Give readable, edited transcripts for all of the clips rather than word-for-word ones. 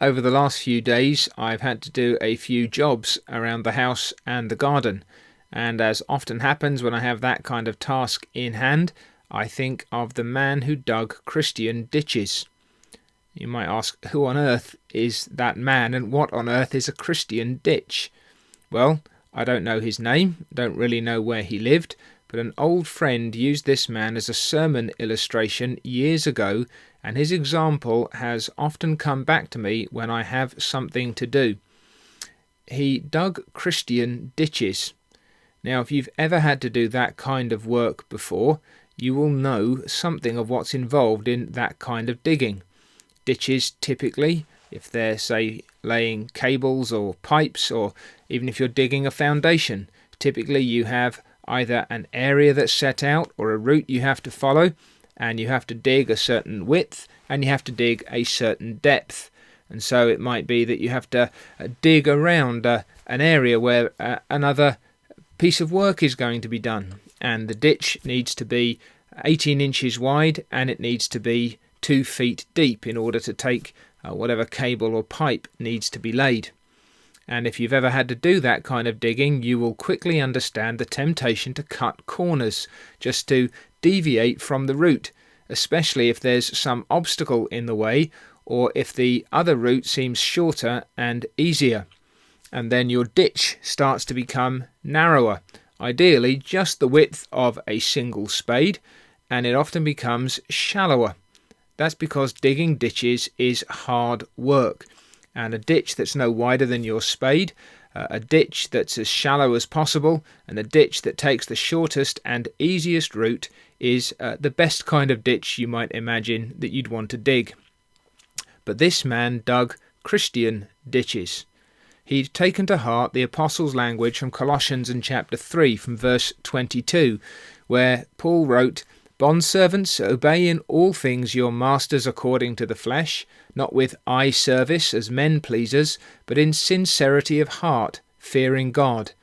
Over the last few days, I've had to do a few jobs around the house and the garden, and as often happens when I have that kind of task in hand, I think of the man who dug Christian ditches. You might ask, who on earth is that man, and what on earth is a Christian ditch? Well, I don't know his name, don't really know where he lived, but an old friend used this man as a sermon illustration years ago, and his example has often come back to me when I have something to do. He dug Christian ditches. Now, if you've ever had to do that kind of work before, you will know something of what's involved in that kind of digging. Ditches typically, if they're, say, laying cables or pipes, or even if you're digging a foundation, typically you have either an area that's set out or a route you have to follow, and you have to dig a certain width and you have to dig a certain depth. And so it might be that you have to dig around an area where another piece of work is going to be done, and the ditch needs to be 18 inches wide and it needs to be 2 feet deep in order to take whatever cable or pipe needs to be laid. And if you've ever had to do that kind of digging, you will quickly understand the temptation to cut corners, just to deviate from the route, especially if there's some obstacle in the way, or if the other route seems shorter and easier. And then your ditch starts to become narrower, ideally just the width of a single spade, and it often becomes shallower. That's because digging ditches is hard work. And a ditch that's no wider than your spade, a ditch that's as shallow as possible, and a ditch that takes the shortest and easiest route is the best kind of ditch you might imagine that you'd want to dig. But this man dug Christian ditches. He'd taken to heart the Apostles' language from Colossians in chapter 3 from verse 22, where Paul wrote, "Bondservants, obey in all things your masters according to the flesh, not with eye service as men pleasers, but in sincerity of heart, fearing God.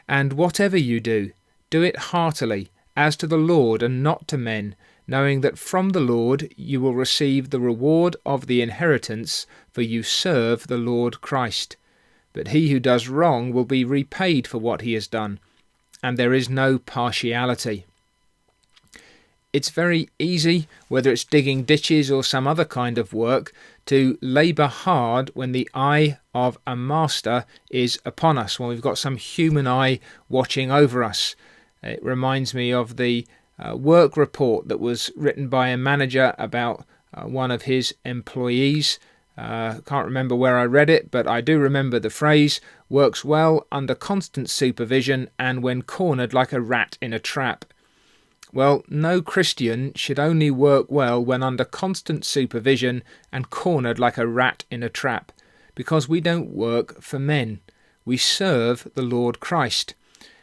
And whatever you do, do it heartily, as to the Lord and not to men, knowing that from the Lord you will receive the reward of the inheritance, for you serve the Lord Christ. But he who does wrong will be repaid for what he has done, and there is no partiality." It's very easy, whether it's digging ditches or some other kind of work, to labour hard when the eye of a master is upon us, when we've got some human eye watching over us. It reminds me of the work report that was written by a manager about one of his employees. Can't remember where I read it, but I do remember the phrase, "works well under constant supervision and when cornered like a rat in a trap." Well, no Christian should only work well when under constant supervision and cornered like a rat in a trap, because we don't work for men. We serve the Lord Christ.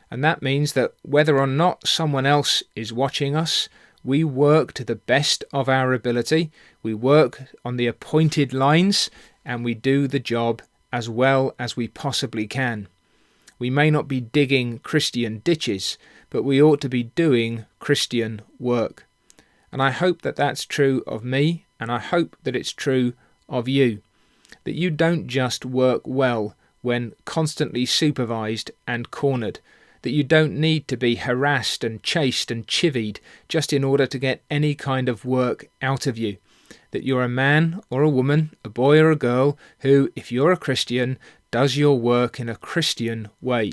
And that means that whether or not someone else is watching us, we work to the best of our ability, we work on the appointed lines, and we do the job as well as we possibly can. We may not be digging Christian ditches, but we ought to be doing Christian work. And I hope that that's true of me, and I hope that it's true of you, that you don't just work well when constantly supervised and cornered, that you don't need to be harassed and chased and chivied just in order to get any kind of work out of you, that you're a man or a woman, a boy or a girl, who, if you're a Christian, does your work in a Christian way.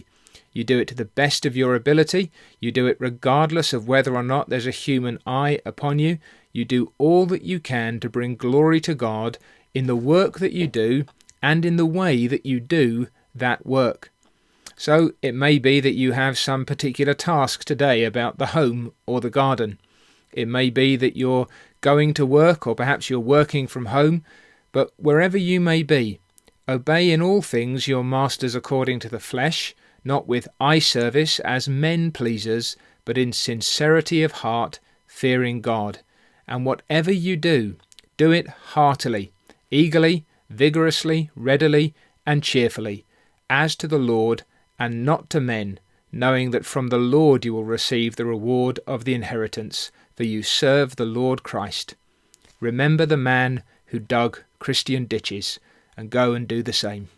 You do it to the best of your ability. You do it regardless of whether or not there's a human eye upon you. You do all that you can to bring glory to God in the work that you do and in the way that you do that work. So it may be that you have some particular task today about the home or the garden. It may be that you're going to work, or perhaps you're working from home, but wherever you may be, obey in all things your masters according to the flesh, not with eye service as men pleasers, but in sincerity of heart, fearing God. And whatever you do, do it heartily, eagerly, vigorously, readily, and cheerfully, as to the Lord, and not to men, knowing that from the Lord you will receive the reward of the inheritance, for you serve the Lord Christ. Remember the man who dug Christian ditches, and go and do the same.